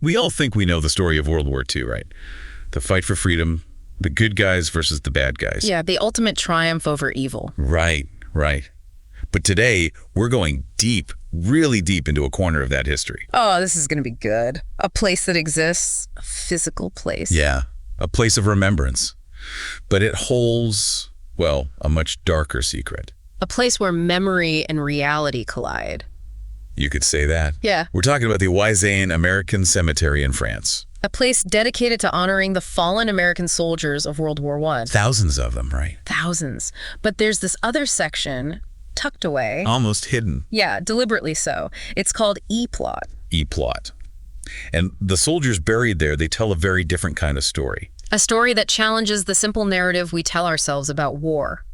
We all think we know the story of World War II, right? The fight for freedom, the good guys versus the bad guys. Yeah, the ultimate triumph over evil. Right. But today, we're going deep, really deep into a corner of that history. Oh, this is going to be good. A place that exists, a physical place. Yeah, a place of remembrance. But it holds, well, a much darker secret. A place where memory and reality collide. You could say that. Yeah. We're talking about the Wysane American Cemetery in France. A place dedicated to honoring the fallen American soldiers of World War I. Thousands of them, right? Thousands. But there's this other section tucked away. Almost hidden. Yeah, deliberately so. It's called E-plot. E-plot. And the soldiers buried there, they tell a very different kind of story. A story that challenges the simple narrative we tell ourselves about war,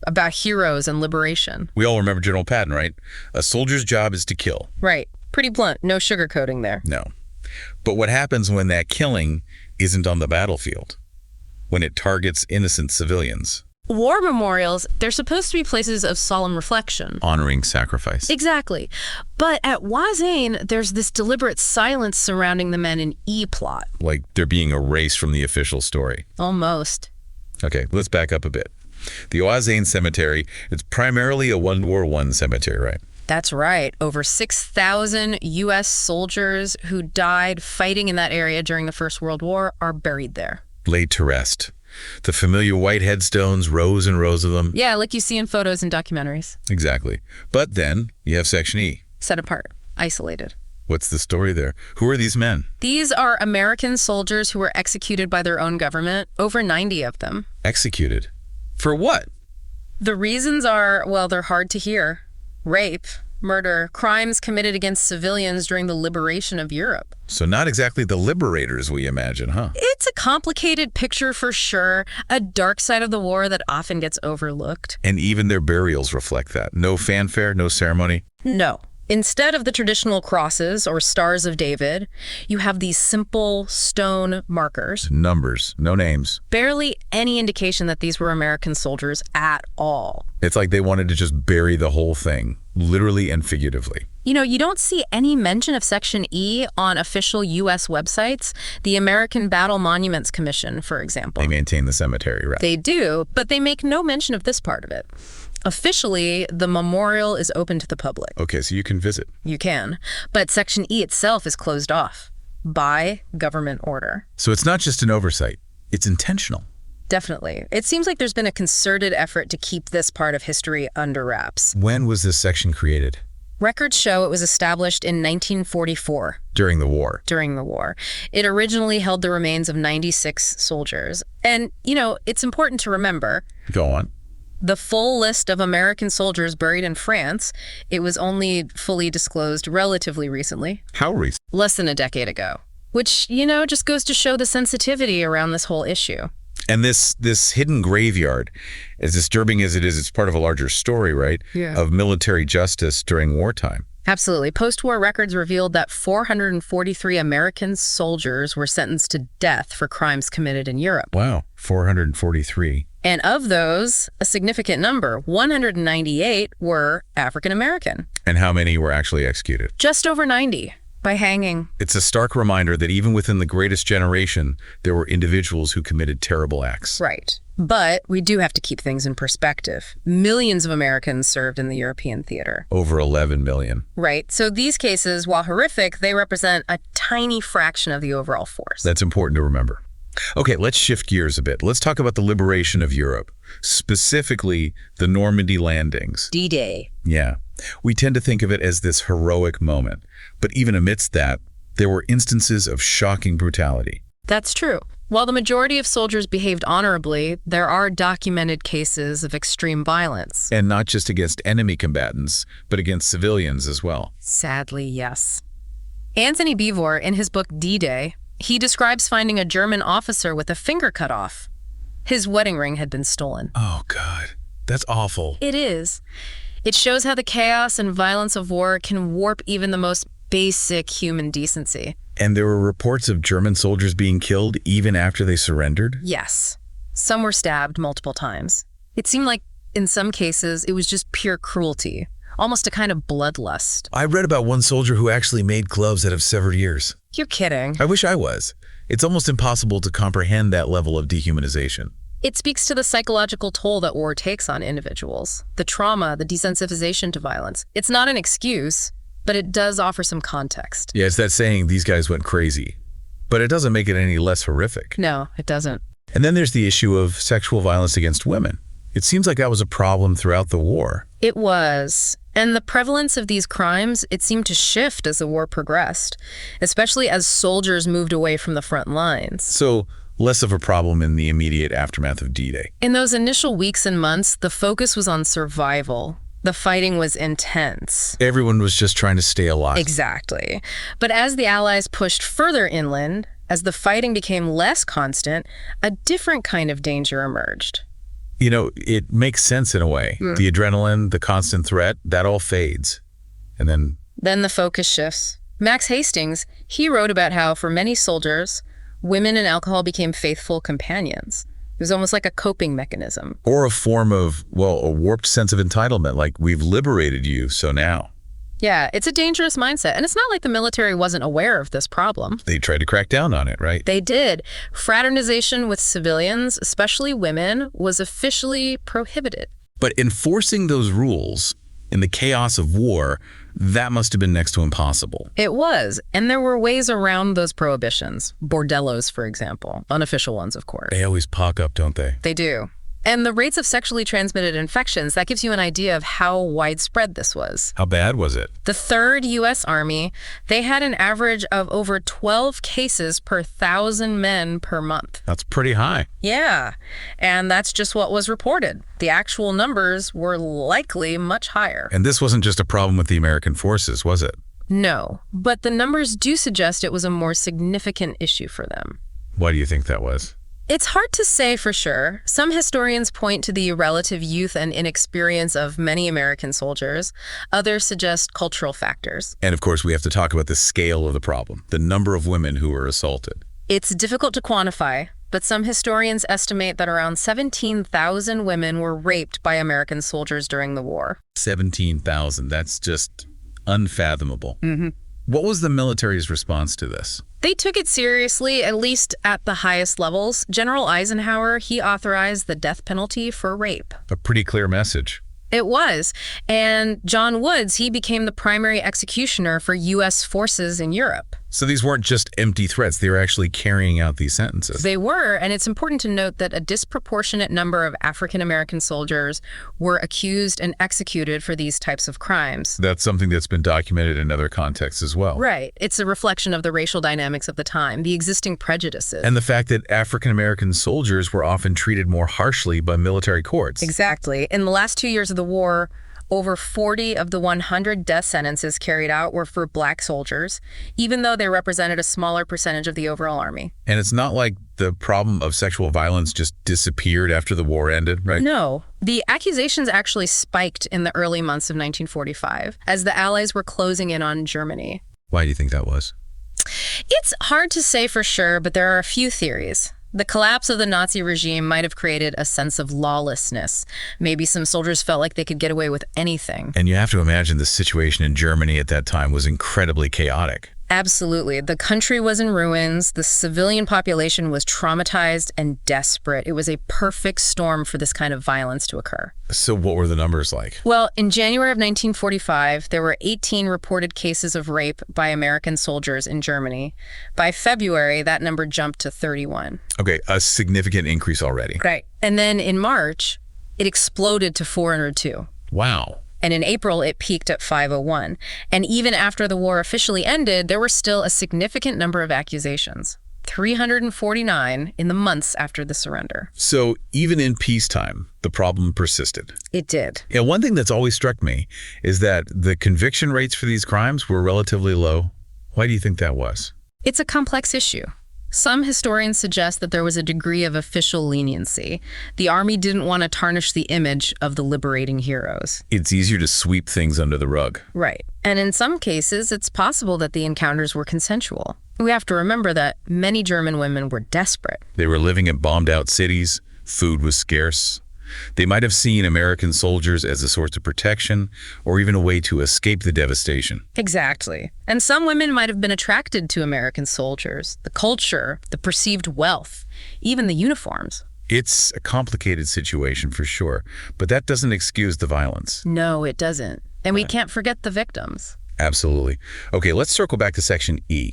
about heroes and liberation. We all remember General Patton, right? A soldier's job is to kill. Right. Pretty blunt. No sugarcoating there. No. But what happens when that killing isn't on the battlefield? When it targets innocent civilians? War memorials, they're supposed to be places of solemn reflection. Honoring sacrifice. Exactly. But at Wysane, there's this deliberate silence surrounding the men in E-plot. Like they're being erased from the official story. Almost. Okay, let's back up a bit. The Wysane Cemetery, it's primarily a World War I cemetery, right? That's right. Over 6,000 U.S. soldiers who died fighting in that area during the First World War are buried there. Laid to rest. The familiar white headstones, rows and rows of them. Yeah, like you see in photos and documentaries. Exactly. But then you have Section E. Set apart, isolated. What's the story there? Who are these men? These are American soldiers who were executed by their own government, over 90 of them. Executed? For what? The reasons are, well, they're hard to hear. Rape, murder, crimes committed against civilians during the liberation of Europe. So not exactly the liberators we imagine, huh? It's a complicated picture for sure, a dark side of the war that often gets overlooked. And even their burials reflect that. No fanfare, no ceremony? No. Instead of the traditional crosses or stars of David, you have these simple stone markers. Numbers, no names. Barely any indication that these were American soldiers at all. It's like they wanted to just bury the whole thing, literally and figuratively. You know, you don't see any mention of Section E on official U.S. websites. The American Battle Monuments Commission, for example. They maintain the cemetery, right? They do, but they make no mention of this part of it. Officially, the memorial is open to the public. Okay, so you can visit. You can, but Section E itself is closed off by government order. So it's not just an oversight, it's intentional. Definitely. It seems like there's been a concerted effort to keep this part of history under wraps. When was this section created? Records show it was established in 1944. During the war. During the war. It originally held the remains of 96 soldiers. And, you know, it's important to remember. Go on. The full list of American soldiers buried in France, it was only fully disclosed relatively recently. How recent? Less than a decade ago. Which, you know, just goes to show the sensitivity around this whole issue. And this hidden graveyard, as disturbing as it is, it's part of a larger story, right? Yeah. Of military justice during wartime. Absolutely. Post-war records revealed that 443 American soldiers were sentenced to death for crimes committed in Europe. Wow, 443. And of those, a significant number, 198, were African American. And how many were actually executed? Just over 90. By hanging. It's a stark reminder that even within the greatest generation, there were individuals who committed terrible acts. Right. But we do have to keep things in perspective. Millions of Americans served in the European theater. Over 11 million. Right. So these cases, while horrific, they represent a tiny fraction of the overall force. That's important to remember. Okay, let's shift gears a bit. Let's talk about the liberation of Europe, specifically the Normandy landings. D-Day. Yeah. We tend to think of it as this heroic moment. But even amidst that, there were instances of shocking brutality. That's true. While the majority of soldiers behaved honorably, there are documented cases of extreme violence. And not just against enemy combatants, but against civilians as well. Sadly, yes. Anthony Beevor, in his book D-Day, he describes finding a German officer with a finger cut off. His wedding ring had been stolen. Oh, God. That's awful. It is. It shows how the chaos and violence of war can warp even the most basic human decency. And there were reports of German soldiers being killed even after they surrendered? Yes. Some were stabbed multiple times. It seemed like, in some cases, it was just pure cruelty, almost a kind of bloodlust. I read about one soldier who actually made gloves out of severed ears. You're kidding. I wish I was. It's almost impossible to comprehend that level of dehumanization. It speaks to the psychological toll that war takes on individuals, the trauma, the desensitization to violence. It's not an excuse, but it does offer some context. Yeah, it's that saying, these guys went crazy. But it doesn't make it any less horrific. No, it doesn't. And then there's the issue of sexual violence against women. It seems like that was a problem throughout the war. It was. And the prevalence of these crimes, it seemed to shift as the war progressed, especially as soldiers moved away from the front lines. So less of a problem in the immediate aftermath of D-Day. In those initial weeks and months, the focus was on survival. The fighting was intense. Everyone was just trying to stay alive. Exactly. But as the Allies pushed further inland, as the fighting became less constant, a different kind of danger emerged. You know, it makes sense in a way. The adrenaline, the constant threat, that all fades. And then the focus shifts. Max Hastings, he wrote about how for many soldiers, women and alcohol became faithful companions. It was almost like a coping mechanism. Or a form of, well, a warped sense of entitlement, like we've liberated you, so now. Yeah, it's a dangerous mindset. And it's not like the military wasn't aware of this problem. They tried to crack down on it, right? They did. Fraternization with civilians, especially women, was officially prohibited. But enforcing those rules in the chaos of war, that must have been next to impossible. It was. And there were ways around those prohibitions. Bordellos, for example. Unofficial ones, of course. They always pock up, don't they? They do. And the rates of sexually transmitted infections, that gives you an idea of how widespread this was. How bad was it? The 3rd U.S. Army, they had an average of over 12 cases per 1,000 men per month. That's pretty high. Yeah, and that's just what was reported. The actual numbers were likely much higher. And this wasn't just a problem with the American forces, was it? No, but the numbers do suggest it was a more significant issue for them. Why do you think that was? It's hard to say for sure. Some historians point to the relative youth and inexperience of many American soldiers. Others suggest cultural factors. And of course, we have to talk about the scale of the problem, the number of women who were assaulted. It's difficult to quantify, but some historians estimate that around 17,000 women were raped by American soldiers during the war. 17,000, that's just unfathomable. What was the military's response to this? They took it seriously, at least at the highest levels. General Eisenhower, he authorized the death penalty for rape. A pretty clear message. It was. And John Woods, he became the primary executioner for U.S. forces in Europe. So these weren't just empty threats. They were actually carrying out these sentences. They were, and it's important to note that a disproportionate number of African-American soldiers were accused and executed for these types of crimes. That's something that's been documented in other contexts as well. Right. It's a reflection of the racial dynamics of the time, the existing prejudices. And the fact that African-American soldiers were often treated more harshly by military courts. Exactly. In the last 2 years of the war, over 40 of the 100 death sentences carried out were for black soldiers, even though they represented a smaller percentage of the overall army. And it's not like the problem of sexual violence just disappeared after the war ended, right? No. The accusations actually spiked in the early months of 1945 as the Allies were closing in on Germany. Why do you think that was? It's hard to say for sure, but there are a few theories. The collapse of the Nazi regime might have created a sense of lawlessness. Maybe some soldiers felt like they could get away with anything. And you have to imagine the situation in Germany at that time was incredibly chaotic. Absolutely. The country was in ruins. The civilian population was traumatized and desperate. It was a perfect storm for this kind of violence to occur. So what were the numbers like? Well, in January of 1945, there were 18 reported cases of rape by American soldiers in Germany. By February, that number jumped to 31. Okay, a significant increase already. Right. And then in March, it exploded to 402. Wow. And in April, it peaked at 501. And even after the war officially ended, there were still a significant number of accusations. 349 in the months after the surrender. So even in peacetime, the problem persisted. It did. Yeah, one thing that's always struck me is that the conviction rates for these crimes were relatively low. Why do you think that was? It's a complex issue. Some historians suggest that there was a degree of official leniency. The army didn't want to tarnish the image of the liberating heroes. It's easier to sweep things under the rug. Right. And in some cases, it's possible that the encounters were consensual. We have to remember that many German women were desperate. They were living in bombed-out cities. Food was scarce. They might have seen American soldiers as a source of protection or even a way to escape the devastation. Exactly. And some women might have been attracted to American soldiers, the culture, the perceived wealth, even the uniforms. It's a complicated situation for sure, but that doesn't excuse the violence. No, it doesn't. And we can't forget the victims. Absolutely. Okay, let's circle back to Section E.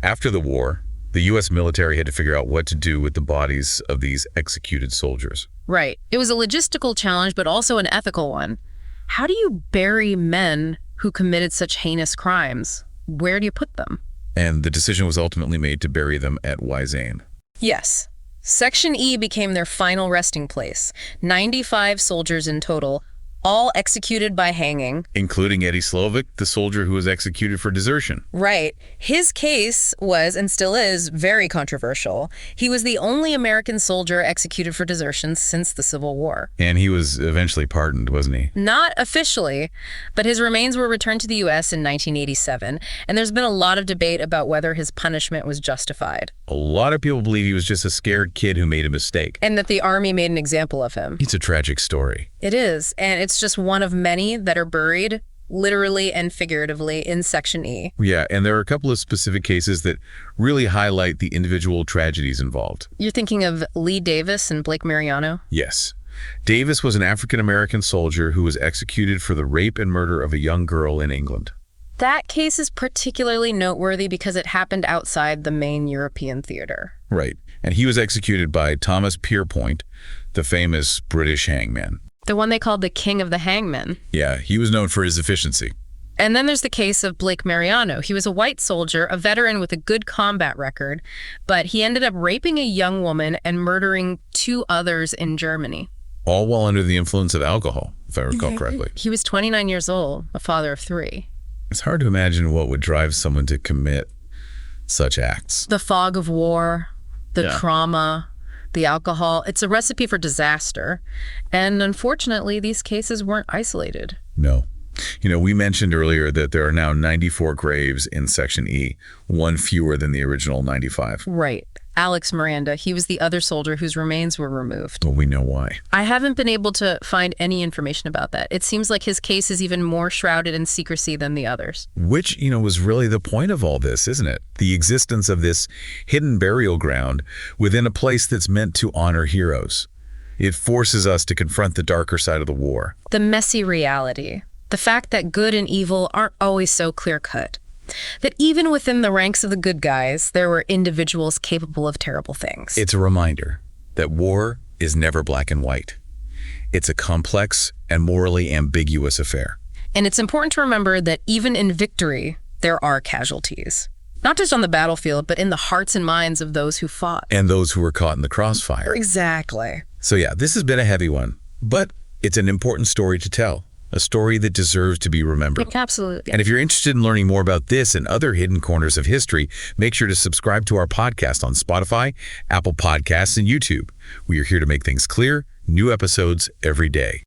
After the war, the U.S. military had to figure out what to do with the bodies of these executed soldiers. Right. It was a logistical challenge, but also an ethical one. How do you bury men who committed such heinous crimes? Where do you put them? And the decision was ultimately made to bury them at Wysane. Yes. Section E became their final resting place. 95 soldiers in total, all executed by hanging. Including Eddie Slovik, the soldier who was executed for desertion. Right. His case was, and still is, very controversial. He was the only American soldier executed for desertion since the Civil War. And he was eventually pardoned, wasn't he? Not officially, but his remains were returned to the U.S. in 1987, and there's been a lot of debate about whether his punishment was justified. A lot of people believe he was just a scared kid who made a mistake. And that the Army made an example of him. It's a tragic story. It is, and it's just one of many that are buried, literally and figuratively, in Section E. Yeah, and there are a couple of specific cases that really highlight the individual tragedies involved. You're thinking of Lee Davis and Blake Mariano? Yes. Davis was an African-American soldier who was executed for the rape and murder of a young girl in England. That case is particularly noteworthy because it happened outside the main European theater. Right. And he was executed by Thomas Pierpoint, the famous British hangman. The one they called the King of the Hangmen. Yeah, he was known for his efficiency. And then there's the case of Blake Mariano. He was a white soldier, a veteran with a good combat record, but he ended up raping a young woman and murdering 2 others in Germany. All while under the influence of alcohol, if I recall correctly. He was 29 years old, a father of 3. It's hard to imagine what would drive someone to commit such acts. The fog of war, the trauma, the alcohol. It's a recipe for disaster. And unfortunately, these cases weren't isolated. No. You know, we mentioned earlier that there are now 94 graves in Section E, one fewer than the original 95. Right. Alex Miranda, he was the other soldier whose remains were removed. Well, we know why. I haven't been able to find any information about that. It seems like his case is even more shrouded in secrecy than the others. Which, you know, was really the point of all this, isn't it? The existence of this hidden burial ground within a place that's meant to honor heroes. It forces us to confront the darker side of the war. The messy reality. The fact that good and evil aren't always so clear-cut. That even within the ranks of the good guys, there were individuals capable of terrible things. It's a reminder that war is never black and white. It's a complex and morally ambiguous affair. And it's important to remember that even in victory, there are casualties. Not just on the battlefield, but in the hearts and minds of those who fought. And those who were caught in the crossfire. Exactly. So yeah, this has been a heavy one, but it's an important story to tell. A story that deserves to be remembered. Absolutely. And if you're interested in learning more about this and other hidden corners of history, make sure to subscribe to our podcast on Spotify, Apple Podcasts, and YouTube. We are here to make things clear, new episodes every day.